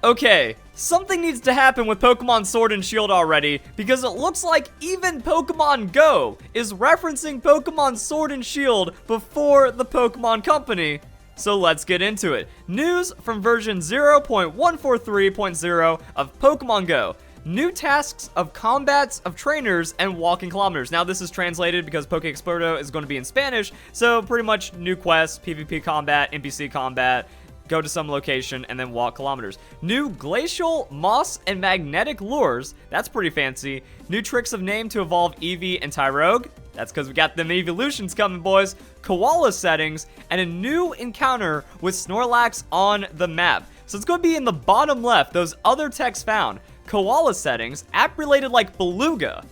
Okay, something needs to happen with Pokemon Sword and Shield already, because it looks like even Pokemon Go is referencing Pokemon Sword and Shield before the Pokemon Company. So let's get into it. News from version 0.143.0 of Pokemon Go. New tasks of combats of trainers and walking kilometers. Now this is translated because Poke Experto is going to be in Spanish, so pretty much new quests, PvP combat, NPC combat, go to some location, and then walk kilometers. New glacial, moss, and magnetic lures. That's pretty fancy. New tricks of name to evolve Eevee and Tyrogue. That's because we got them evolutions coming, boys. Koala settings, and a new encounter with Snorlax on the map. So it's going to be in the bottom left, those other texts found. Koala settings, app related like Beluga.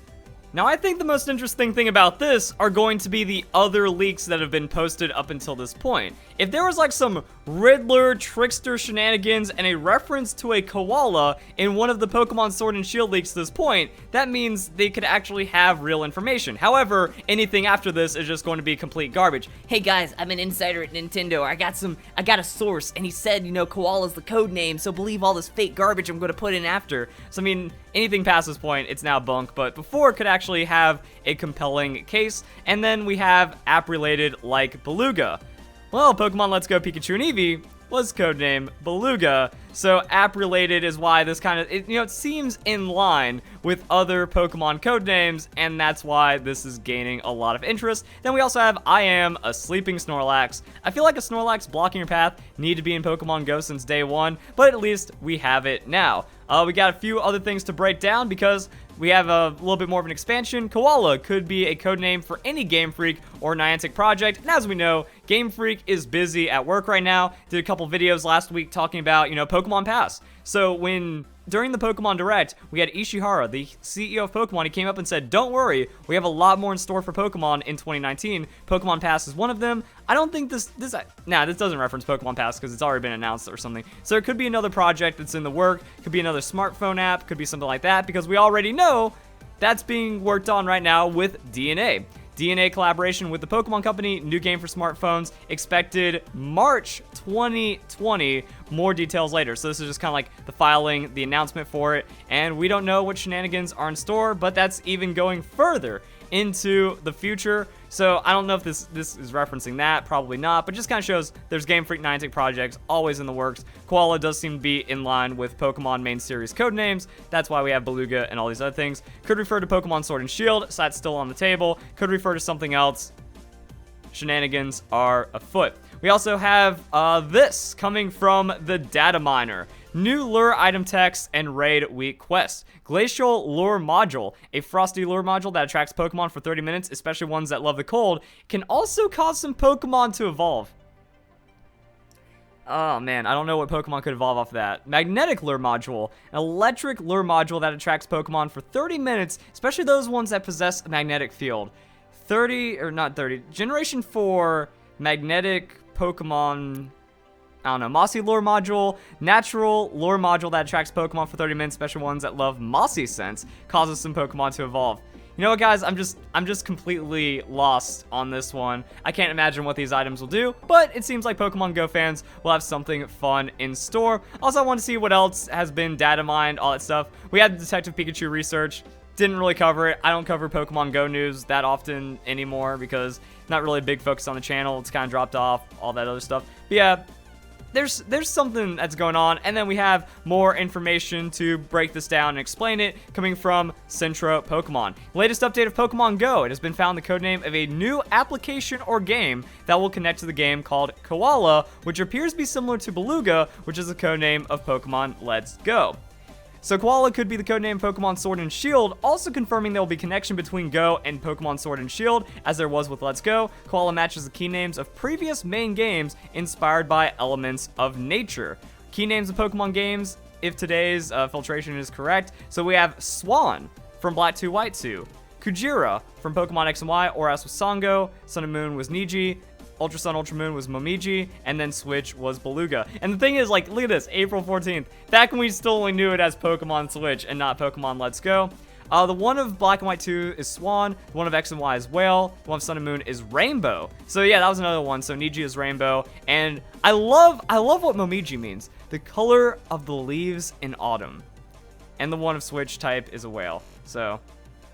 Now, I think the most interesting thing about this are going to be the other leaks that have been posted up until this point. If there was like some Riddler, Trickster shenanigans, and a reference to a koala in one of the Pokemon Sword and Shield leaks to this point, that means they could actually have real information. However, anything after this is just going to be complete garbage. Hey guys, I'm an insider at Nintendo. I got a source, and he said, you know, koala's the code name, so believe all this fake garbage I'm going to put in after. So, I mean, anything past this point, it's now bunk, but before it could actually have a compelling case. And then we have app-related like Beluga. Well, Pokemon Let's Go Pikachu and Eevee was codename Beluga, so app-related is why this kind of, it seems in line with other Pokemon codenames, and that's why this is gaining a lot of interest. Then we also have I Am a Sleeping Snorlax. I feel like a Snorlax blocking your path need to be in Pokemon Go since day one, but at least we have it now. We got a few other things to break down because we have a little bit more of an expansion. Koala could be a codename for any Game Freak or Niantic project. And as we know, Game Freak is busy at work right now. Did a couple videos last week talking about, Pokemon Pass. So during the Pokemon Direct, we had Ishihara, the CEO of Pokemon. He came up and said, don't worry, we have a lot more in store for Pokemon in 2019. Pokemon Pass is one of them. I don't think this doesn't reference Pokemon Pass because it's already been announced or something. So it could be another project that's in the work, could be another smartphone app, could be something like that, because we already know that's being worked on right now with DNA. DNA collaboration with the Pokemon Company, new game for smartphones, expected March 2020. More details later. So this is just kind of like the filing, the announcement for it, and we don't know what shenanigans are in store, but that's even going further into the future. So I don't know if this is referencing that, probably not, but just kind of shows there's Game Freak Niantic projects always in the works. Koala does seem to be in line with Pokemon main series codenames. That's why we have Beluga and all these other things. Could refer to Pokemon Sword and Shield, so that's still on the table. Could refer to something else. Shenanigans are afoot. We also have this coming from the Datamine. New lure item text and raid week quest. Glacial lure module. A frosty lure module that attracts Pokemon for 30 minutes, especially ones that love the cold, can also cause some Pokemon to evolve. Oh man, I don't know what Pokemon could evolve off of that. Magnetic lure module. An electric lure module that attracts Pokemon for 30 minutes, especially those ones that possess a magnetic field. Generation 4 magnetic Pokemon, I don't know, Mossy Lure Module, Natural Lure Module that attracts Pokemon for 30 minutes, especially ones that love mossy scents, causes some Pokemon to evolve. You know what, guys? I'm just completely lost on this one. I can't imagine what these items will do, but it seems like Pokemon Go fans will have something fun in store. Also, I want to see what else has been data mined, all that stuff. We had the Detective Pikachu research. Didn't really cover it. I don't cover Pokemon Go news that often anymore because not really a big focus on the channel. It's kind of dropped off, all that other stuff. But yeah, there's something that's going on, and then we have more information to break this down and explain it coming from Centro Pokemon. Latest update of Pokemon Go. It has been found the codename of a new application or game that will connect to the game called Koala, which appears to be similar to Beluga, which is the codename of Pokemon Let's Go. So Koala could be the codename Pokemon Sword and Shield, also confirming there will be connection between Go and Pokemon Sword and Shield, as there was with Let's Go. Koala matches the key names of previous main games inspired by elements of nature. Key names of Pokemon games, if today's filtration is correct. So we have Swan from Black 2, White 2. Kujira from Pokemon X and Y, or as with Songo. Sun and Moon was Niji. Ultra Sun, Ultra Moon was Momiji, and then Switch was Beluga. And the thing is, like, look at this, April 14th. Back when we still only knew it as Pokemon Switch and not Pokemon Let's Go. The one of Black and White 2 is Swan, the one of X and Y is Whale, the one of Sun and Moon is Rainbow. So yeah, that was another one, so Niji is Rainbow, and I love what Momiji means. the color of the leaves in autumn. And the one of Switch type is a whale. So,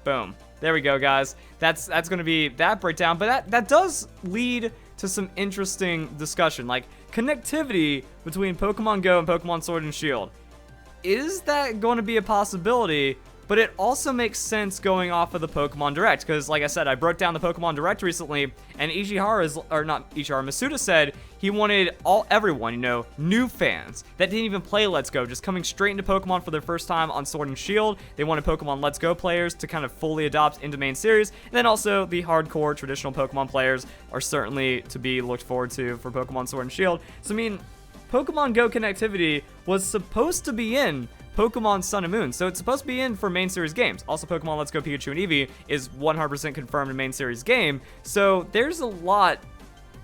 boom. There we go, guys. That's going to be that breakdown. But that does lead to some interesting discussion. Like, connectivity between Pokemon Go and Pokemon Sword and Shield. Is that going to be a possibility? But it also makes sense going off of the Pokemon Direct, because like I said, I broke down the Pokemon Direct recently, and Masuda said he wanted everyone, you know, new fans that didn't even play Let's Go, just coming straight into Pokemon for their first time on Sword and Shield. They wanted Pokemon Let's Go players to kind of fully adopt into main series, and then also the hardcore traditional Pokemon players are certainly to be looked forward to for Pokemon Sword and Shield. So I mean, Pokemon Go connectivity was supposed to be in Pokemon Sun and Moon, so it's supposed to be in for main series games. Also, Pokemon Let's Go Pikachu and Eevee is 100% confirmed in main series game, so there's a lot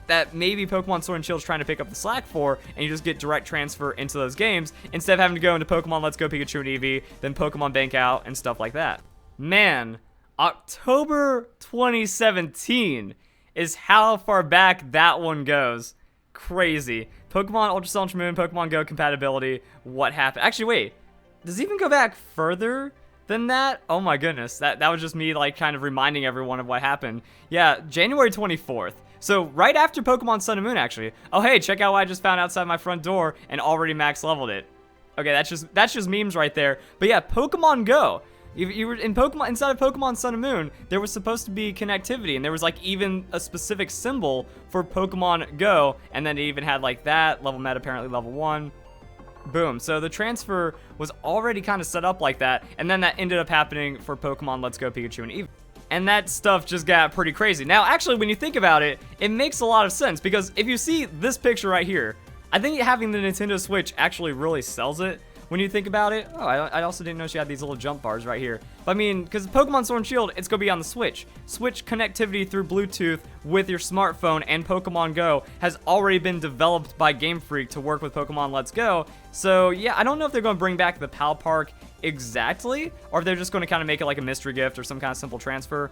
that maybe Pokemon Sword and Shield is trying to pick up the slack for, and you just get direct transfer into those games instead of having to go into Pokemon Let's Go Pikachu and Eevee, then Pokemon Bank Out and stuff like that. Man, October 2017 is how far back that one goes. Crazy. Pokemon Ultra Sun, Ultra Moon, Pokemon Go compatibility. What happened? Actually, wait. Does it even go back further than that? Oh my goodness. That was just me like kind of reminding everyone of what happened. Yeah, January 24th. So right after Pokemon Sun and Moon, actually. Oh hey, check out what I just found outside my front door and already max leveled it. Okay, that's just memes right there. But yeah, Pokemon Go. You were in Pokemon, inside of Pokemon Sun and Moon, there was supposed to be connectivity, and there was like even a specific symbol for Pokemon Go, and then it even had like that level met, apparently level 1. Boom. So the transfer was already kind of set up like that, and then that ended up happening for Pokemon Let's Go Pikachu and Eevee. And that stuff just got pretty crazy. Now, actually, when you think about it, it makes a lot of sense, because if you see this picture right here, I think having the Nintendo Switch actually really sells it. When you think about it, oh, I also didn't know she had these little jump bars right here. But I mean, because Pokemon Sword and Shield, it's going to be on the Switch. Switch connectivity through Bluetooth with your smartphone and Pokemon Go has already been developed by Game Freak to work with Pokemon Let's Go. So yeah, I don't know if they're going to bring back the PAL Park exactly, or if they're just going to kind of make it like a mystery gift or some kind of simple transfer.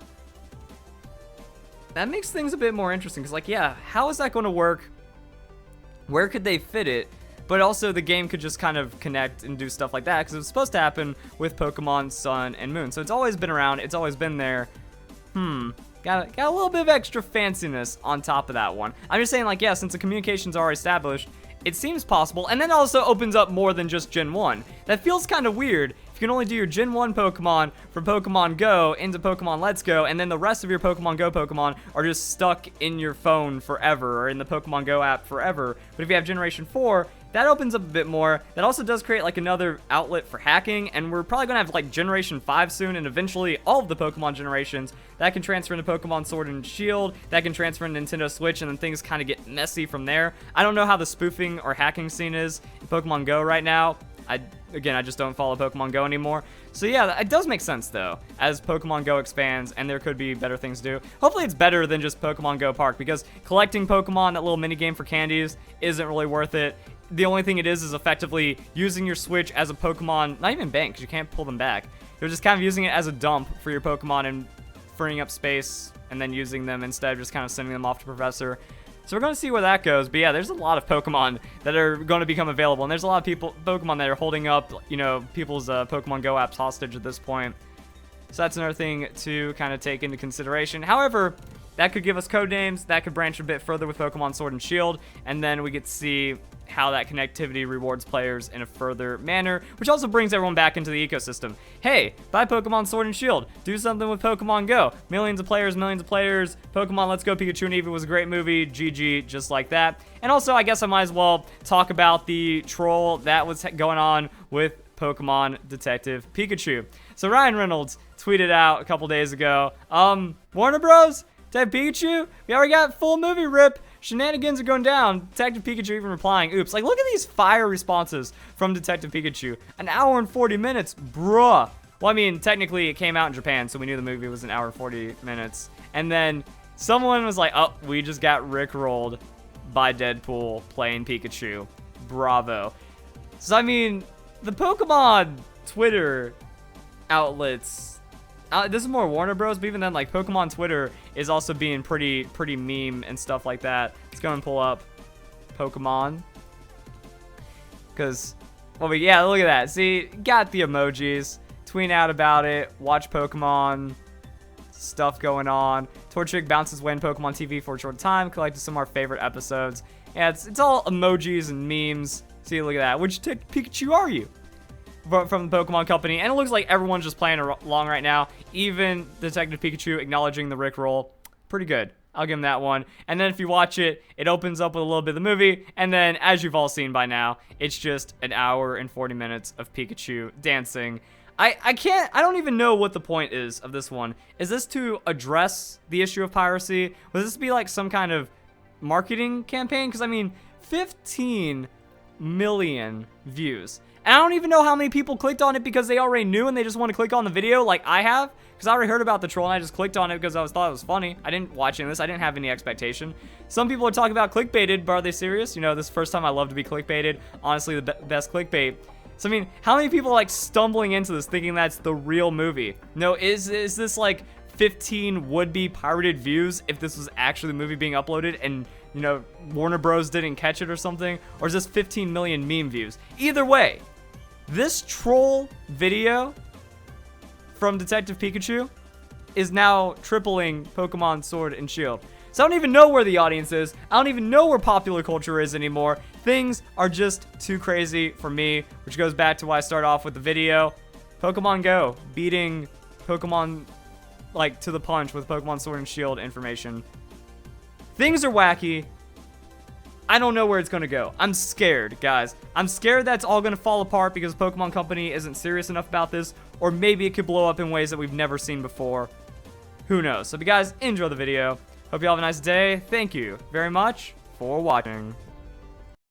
That makes things a bit more interesting, because like, yeah, how is that going to work? Where could they fit it? But also the game could just kind of connect and do stuff like that, because it was supposed to happen with Pokemon Sun and Moon. So it's always been around, it's always been there. Got a little bit of extra fanciness on top of that one. I'm just saying, like, yeah, since the communications are established, it seems possible. And then it also opens up more than just Gen 1. That feels kind of weird. You can only do your Gen 1 Pokemon from Pokemon Go into Pokemon Let's Go, and then the rest of your Pokemon Go Pokemon are just stuck in your phone forever, or in the Pokemon Go app forever. But if you have Generation 4, that opens up a bit more. That also does create like another outlet for hacking, and we're probably gonna have like Generation 5 soon, and eventually all of the Pokemon generations. That can transfer into Pokemon Sword and Shield, that can transfer into Nintendo Switch, and then things kind of get messy from there. I don't know how the spoofing or hacking scene is in Pokemon Go right now. Again, I just don't follow Pokemon Go anymore. So yeah, it does make sense though, as Pokemon Go expands, and there could be better things to do. Hopefully it's better than just Pokemon Go Park, because collecting Pokemon, that little mini game for candies, isn't really worth it. The only thing it is effectively using your Switch as a Pokemon, not even bank, because you can't pull them back. You're just kind of using it as a dump for your Pokemon and freeing up space, and then using them instead of just kind of sending them off to Professor. So we're going to see where that goes. But yeah, there's a lot of Pokemon that are going to become available. And there's a lot of Pokemon that are holding up, you know, people's Pokemon Go apps hostage at this point. So that's another thing to kind of take into consideration. However, that could give us code names. That could branch a bit further with Pokemon Sword and Shield. And then we get to see how that connectivity rewards players in a further manner, which also brings everyone back into the ecosystem. Hey, buy Pokemon Sword and Shield. Do something with Pokemon Go. Millions of players, millions of players. Pokemon Let's Go Pikachu and Eevee was a great movie. GG, just like that. And also, I guess I might as well talk about the troll that was going on with Pokemon Detective Pikachu. So Ryan Reynolds tweeted out a couple days ago, Warner Bros. Detective Pikachu, we already got full movie rip. Shenanigans are going down. Detective Pikachu even replying, oops. Like, look at these fire responses from Detective Pikachu. An hour and 40 minutes, bruh. Well, I mean, technically it came out in Japan, so we knew the movie was an hour and 40 minutes. And then someone was like, oh, we just got rickrolled by Deadpool playing Pikachu. Bravo. So, I mean, the Pokemon Twitter outlets, this is more Warner Bros, but even then, like, Pokemon Twitter is also being pretty meme and stuff like that. Let's go and pull up Pokemon. Because, well, yeah, look at that. See, got the emojis. Tweet out about it. Watch Pokemon stuff going on. Torchic bounces away in Pokemon TV for a short time. Collected some of our favorite episodes. Yeah, it's all emojis and memes. See, look at that. Which Pikachu are you? From the Pokemon Company. And it looks like everyone's just playing along right now. Even Detective Pikachu acknowledging the Rickroll. Pretty good. I'll give him that one. And then if you watch it, it opens up with a little bit of the movie. And then, as you've all seen by now, it's just an hour and 40 minutes of Pikachu dancing. I don't even know what the point is of this one. Is this to address the issue of piracy? Would this be like some kind of marketing campaign? Because, I mean, 15 million views. And I don't even know how many people clicked on it because they already knew and they just want to click on the video like I have. Because I already heard about the troll and I just clicked on it because I thought it was funny. I didn't watch any of this. I didn't have any expectation. Some people are talking about clickbaited, but are they serious? You know, this is the first time I love to be clickbaited. Honestly, the best clickbait. So, I mean, how many people are like stumbling into this thinking that's the real movie? No, is this like 15 would-be pirated views if this was actually the movie being uploaded and, you know, Warner Bros. Didn't catch it or something? Or is this 15 million meme views? Either way, this troll video from Detective Pikachu is now tripling Pokemon Sword and Shield. So I don't even know where the audience is. I don't even know where popular culture is anymore. Things are just too crazy for me, which goes back to why I start off with the video. Pokemon Go beating Pokemon like to the punch with Pokemon Sword and Shield information. Things are wacky. I don't know where it's going to go. I'm scared, guys. I'm scared that's all going to fall apart because Pokemon Company isn't serious enough about this, or maybe it could blow up in ways that we've never seen before. Who knows? So if you guys enjoy the video, hope you all have a nice day. Thank you very much for watching.